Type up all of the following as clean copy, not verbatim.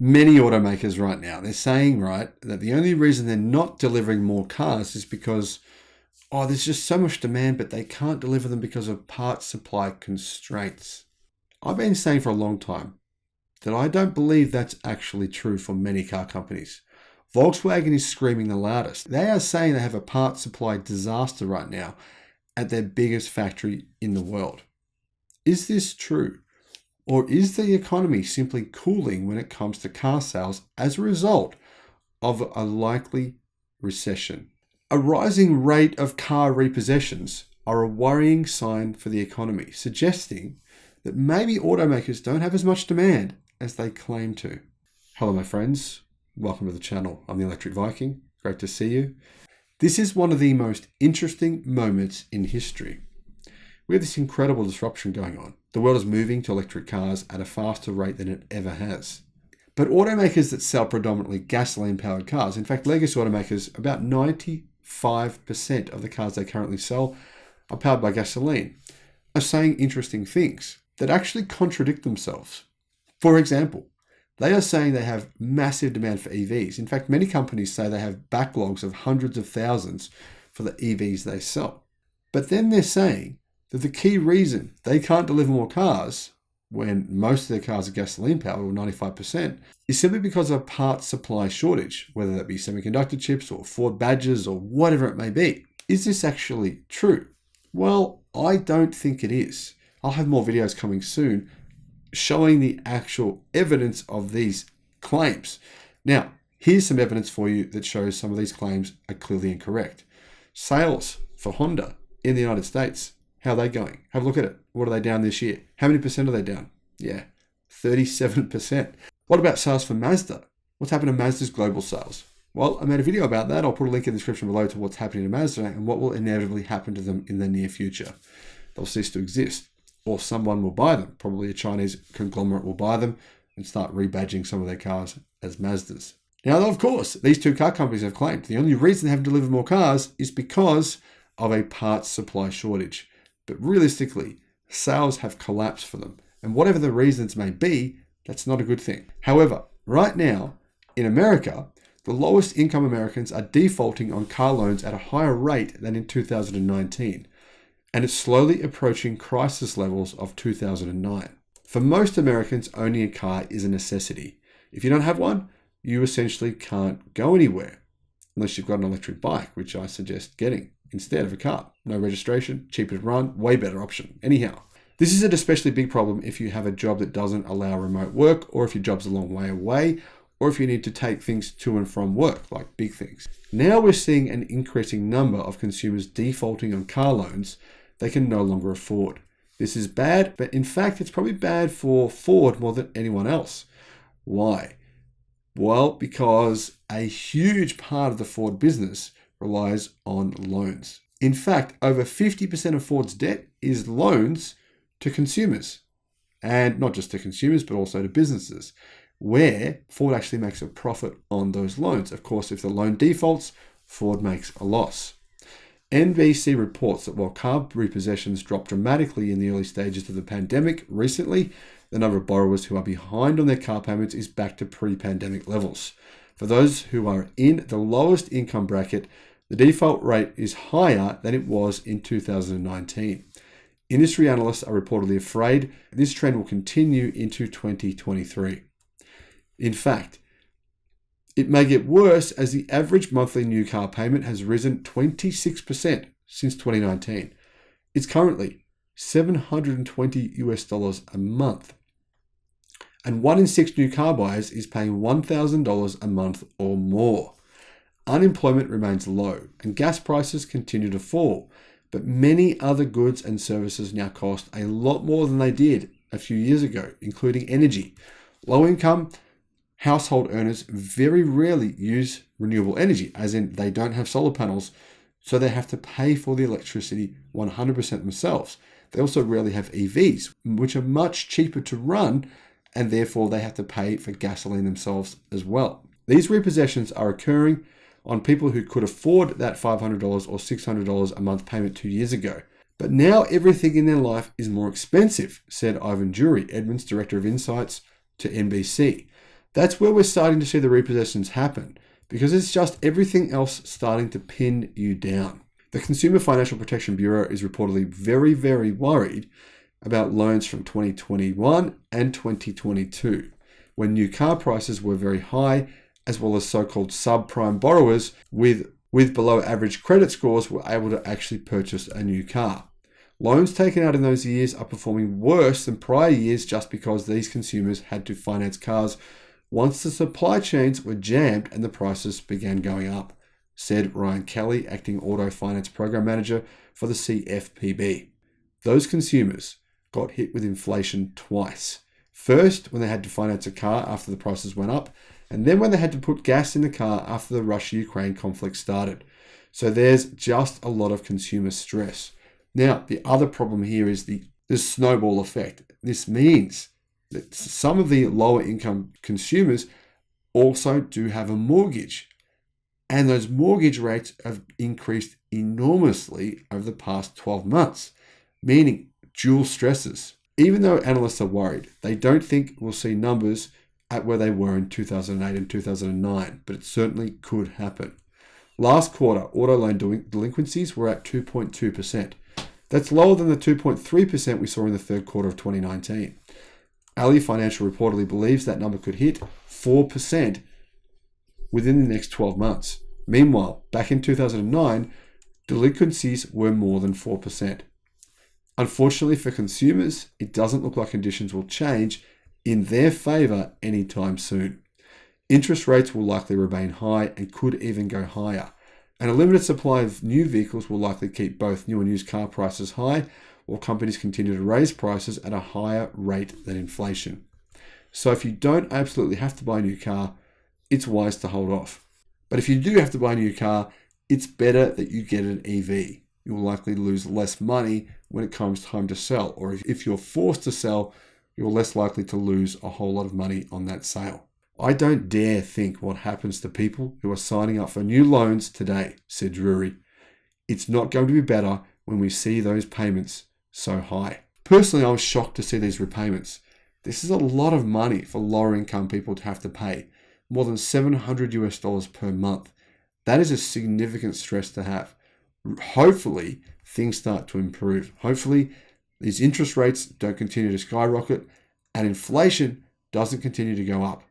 Many automakers right now, they're saying, right, that the only reason they're not delivering more cars is because, there's just so much demand, but they can't deliver them because of parts supply constraints. I've been saying for a long time that I don't believe that's actually true for many car companies. Volkswagen is screaming the loudest. They are saying they have a parts supply disaster right now at their biggest factory in the world. Is this true? Or is the economy simply cooling when it comes to car sales as a result of a likely recession? A rising rate of car repossessions are a worrying sign for the economy, suggesting that maybe automakers don't have as much demand as they claim to. Hello, my friends. Welcome to the channel. I'm the Electric Viking. Great to see you. This is one of the most interesting moments in history. We have this incredible disruption going on. The world is moving to electric cars at a faster rate than it ever has. But automakers that sell predominantly gasoline-powered cars, in fact, legacy automakers, about 95% of the cars they currently sell are powered by gasoline, are saying interesting things that actually contradict themselves. For example, they are saying they have massive demand for EVs. In fact, many companies say they have backlogs of hundreds of thousands for the EVs they sell. But then they're saying that the key reason they can't deliver more cars when most of their cars are gasoline powered, or 95%, is simply because of a parts supply shortage, whether that be semiconductor chips or Ford badges or whatever it may be. Is this actually true? Well, I don't think it is. I'll have more videos coming soon showing the actual evidence of these claims. Now, here's some evidence for you that shows some of these claims are clearly incorrect. Sales for Honda in the United States, how are they going? Have a look at it. What are they down this year? How many percent are they down? Yeah, 37%. What about sales for Mazda? What's happened to Mazda's global sales? Well, I made a video about that. I'll put a link in the description below to what's happening to Mazda and what will inevitably happen to them in the near future. They'll cease to exist, or someone will buy them. Probably a Chinese conglomerate will buy them and start rebadging some of their cars as Mazdas. Now, of course, these two car companies have claimed the only reason they haven't delivered more cars is because of a parts supply shortage. But realistically, sales have collapsed for them. And whatever the reasons may be, that's not a good thing. However, right now, in America, the lowest income Americans are defaulting on car loans at a higher rate than in 2019. And it's slowly approaching crisis levels of 2009. For most Americans, owning a car is a necessity. If you don't have one, you essentially can't go anywhere, unless you've got an electric bike, which I suggest getting instead of a car. No registration, cheaper to run, way better option. Anyhow, this is an especially big problem if you have a job that doesn't allow remote work, or if your job's a long way away, or if you need to take things to and from work, like big things. Now we're seeing an increasing number of consumers defaulting on car loans they can no longer afford. This is bad, but in fact, it's probably bad for Ford more than anyone else. Why? Well, because a huge part of the Ford business relies on loans. In fact, over 50% of Ford's debt is loans to consumers. And not just to consumers, but also to businesses, where Ford actually makes a profit on those loans. Of course, if the loan defaults, Ford makes a loss. NBC reports that while car repossessions dropped dramatically in the early stages of the pandemic recently, the number of borrowers who are behind on their car payments is back to pre-pandemic levels. For those who are in the lowest income bracket, the default rate is higher than it was in 2019. Industry analysts are reportedly afraid this trend will continue into 2023. In fact, it may get worse as the average monthly new car payment has risen 26% since 2019. It's currently $720 a month. And 1 in 6 new car buyers is paying $1,000 a month or more. Unemployment remains low and gas prices continue to fall, but many other goods and services now cost a lot more than they did a few years ago, including energy. Low income household earners very rarely use renewable energy, as in they don't have solar panels, so they have to pay for the electricity 100% themselves. They also rarely have EVs, which are much cheaper to run, and therefore they have to pay for gasoline themselves as well. These repossessions are occurring on people who could afford that $500 or $600 a month payment 2 years ago. But now everything in their life is more expensive, said Ivan Jury, Edmunds Director of Insights, to NBC. That's where we're starting to see the repossessions happen, because it's just everything else starting to pin you down. The Consumer Financial Protection Bureau is reportedly very, very worried about loans from 2021 and 2022, when new car prices were very high, as well as so-called subprime borrowers with below average credit scores were able to actually purchase a new car. Loans taken out in those years are performing worse than prior years just because these consumers had to finance cars once the supply chains were jammed and the prices began going up, said Ryan Kelly, acting auto finance program manager for the CFPB. Those consumers got hit with inflation twice. First, when they had to finance a car after the prices went up, and then when they had to put gas in the car after the Russia-Ukraine conflict started. So there's just a lot of consumer stress. Now, the other problem here is the snowball effect. This means that some of the lower income consumers also do have a mortgage. And those mortgage rates have increased enormously over the past 12 months, meaning dual stresses. Even though analysts are worried, they don't think we'll see numbers at where they were in 2008 and 2009, but it certainly could happen. Last quarter, auto loan delinquencies were at 2.2%. That's lower than the 2.3% we saw in the third quarter of 2019. Ali Financial reportedly believes that number could hit 4% within the next 12 months. Meanwhile, back in 2009, delinquencies were more than 4%. Unfortunately for consumers, it doesn't look like conditions will change in their favor anytime soon. Interest rates will likely remain high and could even go higher. And a limited supply of new vehicles will likely keep both new and used car prices high, while companies continue to raise prices at a higher rate than inflation. So if you don't absolutely have to buy a new car, it's wise to hold off. But if you do have to buy a new car, it's better that you get an EV. You will likely lose less money when it comes time to sell. Or if you're forced to sell, you're less likely to lose a whole lot of money on that sale. I don't dare think what happens to people who are signing up for new loans today, said Drury. It's not going to be better when we see those payments so high. Personally, I was shocked to see these repayments. This is a lot of money for lower income people to have to pay, more than $700 per month. That is a significant stress to have. Hopefully, things start to improve. Hopefully, these interest rates don't continue to skyrocket and inflation doesn't continue to go up.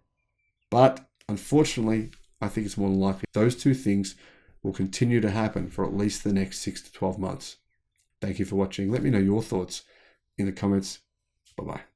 But unfortunately, I think it's more than likely those two things will continue to happen for at least the next 6 to 12 months. Thank you for watching. Let me know your thoughts in the comments. Bye-bye.